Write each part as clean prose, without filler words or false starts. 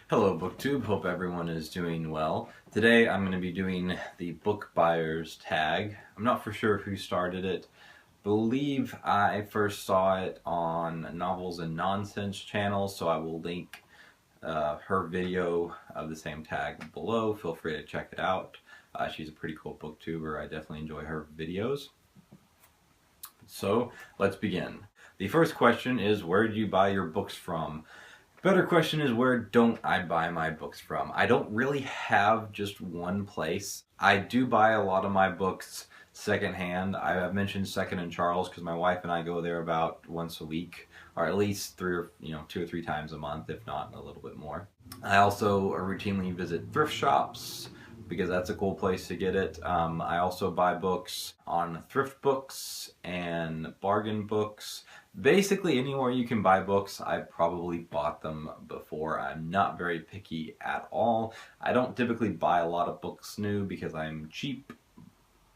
Hello BookTube, hope everyone is doing well. Today I'm going to be doing the book buyers tag. I'm not for sure who started it. Believe I first saw it on Novels and Nonsense channel, so I will link her video of the same tag below. Feel free to check it out. She's a pretty cool booktuber. I definitely enjoy her videos. So let's begin. The first question is, where do you buy your books from? Better question is, where don't I buy my books from? I don't really have just one place. I do buy a lot of my books secondhand. I've mentioned Second and Charles because my wife and I go there about once a week, or at least 2 or 3 times a month, if not a little bit more. I also routinely visit thrift shops because that's a cool place to get it. I also buy books on thrift books and bargain books. Basically anywhere you can buy books, I've probably bought them before. I'm not very picky at all. I don't typically buy a lot of books new because I'm cheap,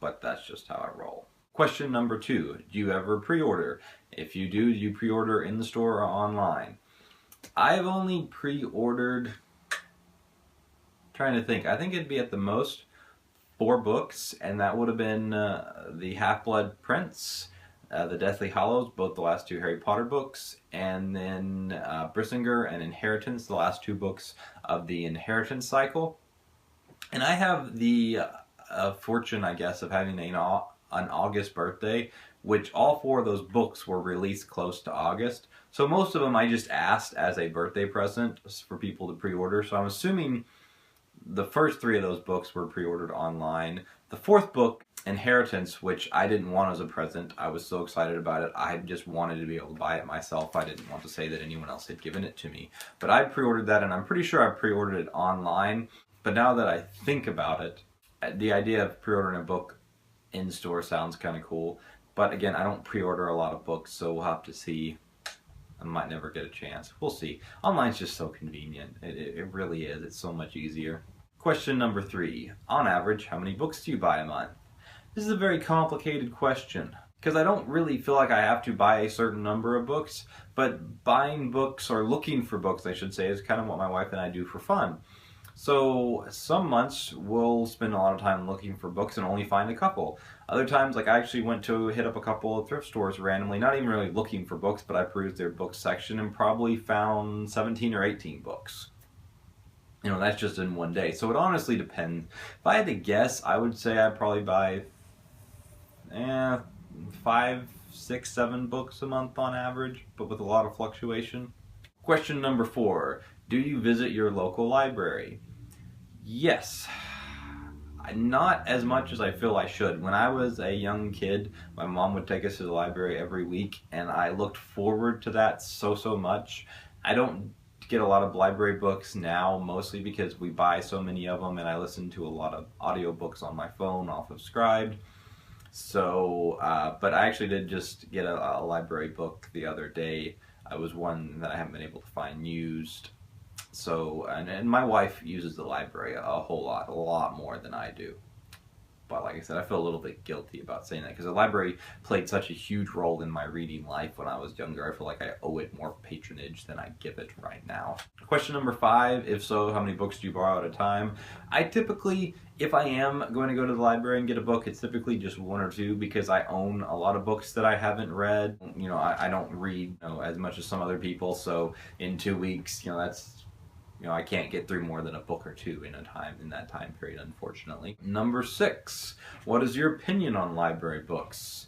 but that's just how I roll. Question number 2, do you ever pre-order? If you do you pre-order in the store or online? I've only pre-ordered, trying to think, I think it'd be at the most 4 books, and that would have been the Half-Blood Prince, the Deathly Hallows, both the last 2 Harry Potter books, and then Brissinger and Inheritance, the last 2 books of the Inheritance cycle. And I have the fortune, I guess, of having an August birthday, which all 4 of those books were released close to August. So most of them I just asked as a birthday present for people to pre-order. So I'm assuming the first 3 of those books were pre-ordered online. The 4th book, Inheritance, which I didn't want as a present, I was so excited about it, I just wanted to be able to buy it myself. I didn't want to say that anyone else had given it to me. But I pre-ordered that, and I'm pretty sure I pre-ordered it online. But now that I think about it, the idea of pre-ordering a book in store sounds kind of cool. But again, I don't pre-order a lot of books, so we'll have to see. I might never get a chance. We'll see. Online's just so convenient. It really is. It's so much easier. Question number 3. On average, how many books do you buy a month? This is a very complicated question because I don't really feel like I have to buy a certain number of books, but buying books, or looking for books I should say, is kind of what my wife and I do for fun. So some months we'll spend a lot of time looking for books and only find a couple. Other times, like I actually went to hit up a couple of thrift stores randomly, not even really looking for books, but I perused their book section and probably found 17 or 18 books. You know, that's just in one day. So it honestly depends. If I had to guess, I would say I'd probably buy 5, 6, 7 books a month on average, but with a lot of fluctuation. Question number 4. Do you visit your local library? Yes. Not as much as I feel I should. When I was a young kid, my mom would take us to the library every week, and I looked forward to that so much. I don't get a lot of library books now, mostly because we buy so many of them, and I listen to a lot of audiobooks on my phone off of Scribd. So, but I actually did just get a library book the other day. It was one that I haven't been able to find used. So, and my wife uses the library a whole lot, a lot more than I do. But like I said, I feel a little bit guilty about saying that because the library played such a huge role in my reading life when I was younger. I feel like I owe it more patronage than I give it right now. Question number 5, if so, how many books do you borrow at a time? I typically, if I am going to go to the library and get a book, it's typically just 1 or 2 because I own a lot of books that I haven't read. You know, I don't read as much as some other people, so in 2 weeks, I can't get through more than a book or 2 in that time period, unfortunately. Number 6, what is your opinion on library books?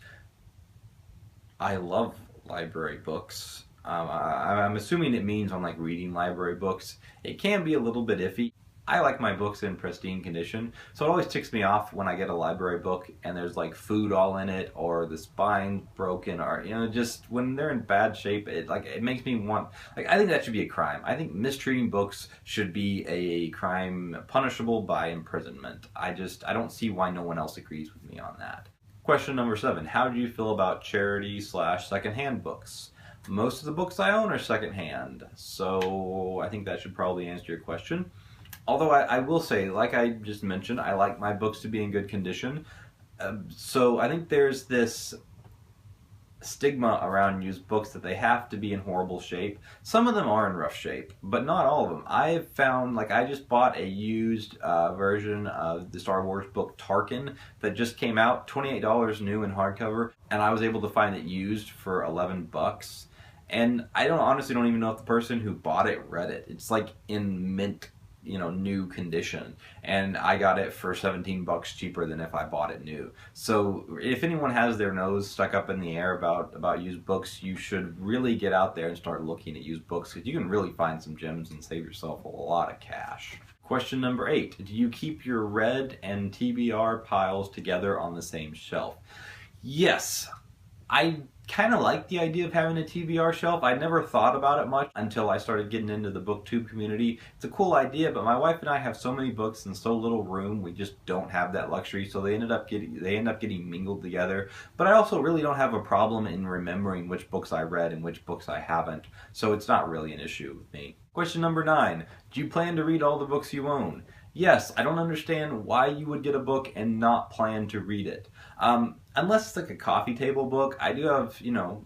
I love library books. I'm assuming it means on like reading library books. It can be a little bit iffy. I like my books in pristine condition, so it always ticks me off when I get a library book and there's like food all in it, or the spine broken, or just when they're in bad shape, it makes me want, I think that should be a crime. I think mistreating books should be a crime punishable by imprisonment. I don't see why no one else agrees with me on that. Question number 7, how do you feel about charity / secondhand books? Most of the books I own are secondhand, so I think that should probably answer your question. Although I will say, like I just mentioned, I like my books to be in good condition. So I think there's this stigma around used books that they have to be in horrible shape. Some of them are in rough shape, but not all of them. I've found, like, I just bought a used version of the Star Wars book Tarkin that just came out, $28 new in hardcover, and I was able to find it used for $11. And I honestly don't even know if the person who bought it read it. It's like in mint, new condition, and I got it for $17 cheaper than if I bought it new. So if anyone has their nose stuck up in the air about used books, you should really get out there and start looking at used books, because you can really find some gems and save yourself a lot of cash. Question number 8. Do you keep your red and TBR piles together on the same shelf? Yes. I kind of like the idea of having a TBR shelf. I never thought about it much until I started getting into the booktube community. It's a cool idea, but my wife and I have so many books and so little room, we just don't have that luxury, so they end up getting mingled together. But I also really don't have a problem in remembering which books I read and which books I haven't, so it's not really an issue with me. Question number 9. Do you plan to read all the books you own? Yes, I don't understand why you would get a book and not plan to read it. Unless it's like a coffee table book. I do have,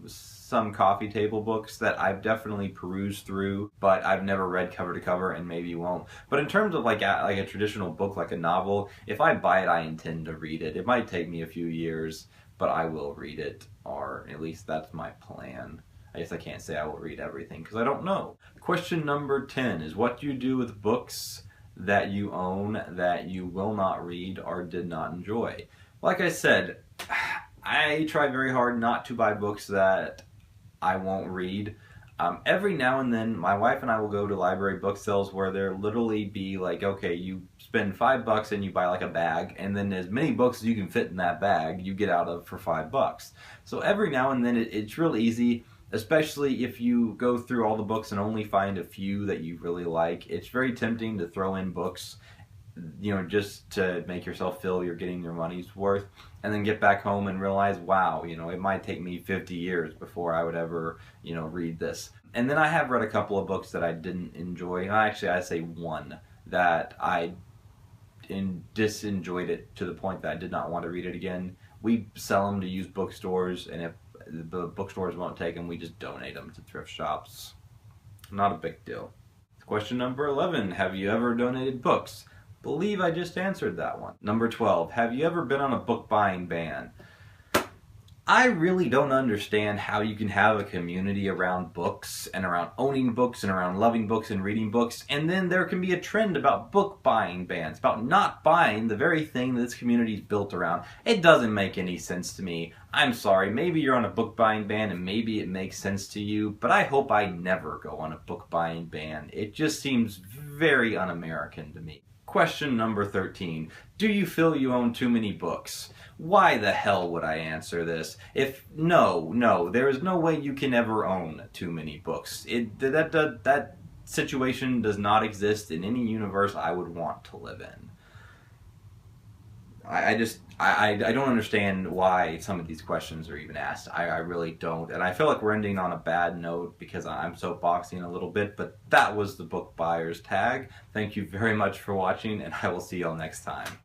some coffee table books that I've definitely perused through, but I've never read cover to cover and maybe won't. But in terms of like a traditional book, like a novel, if I buy it, I intend to read it. It might take me a few years, but I will read it, or at least that's my plan. I guess I can't say I will read everything because I don't know. Question number 10 is, what do you do with books that you own that you will not read or did not enjoy? Like I said, I try very hard not to buy books that I won't read. Every now and then, my wife and I will go to library book sales where there literally be like, okay, you spend $5 and you buy like a bag, and then as many books as you can fit in that bag, you get out of for $5. So every now and then, it's real easy, especially if you go through all the books and only find a few that you really like. It's very tempting to throw in books, just to make yourself feel you're getting your money's worth, and then get back home and realize, wow, it might take me 50 years before I would ever, read this. And then I have read a couple of books that I didn't enjoy. Actually, I'd say one that I disenjoyed it to the point that I did not want to read it again. We sell them to used bookstores, and if the bookstores won't take them, we just donate them to thrift shops. Not a big deal. Question number 11. Have you ever donated books? Believe I just answered that one. Number 12. Have you ever been on a book buying ban? I really don't understand how you can have a community around books and around owning books and around loving books and reading books, and then there can be a trend about book buying bans, about not buying the very thing that this community is built around. It doesn't make any sense to me. I'm sorry, maybe you're on a book buying ban and maybe it makes sense to you, but I hope I never go on a book buying ban. It just seems very un-American to me. Question number 13. Do you feel you own too many books? Why the hell would I answer this? No, there is no way you can ever own too many books. That situation does not exist in any universe I would want to live in. I don't understand why some of these questions are even asked. I really don't. And I feel like we're ending on a bad note because I'm soapboxing a little bit, but that was the Book Buyers Tag. Thank you very much for watching, and I will see y'all next time.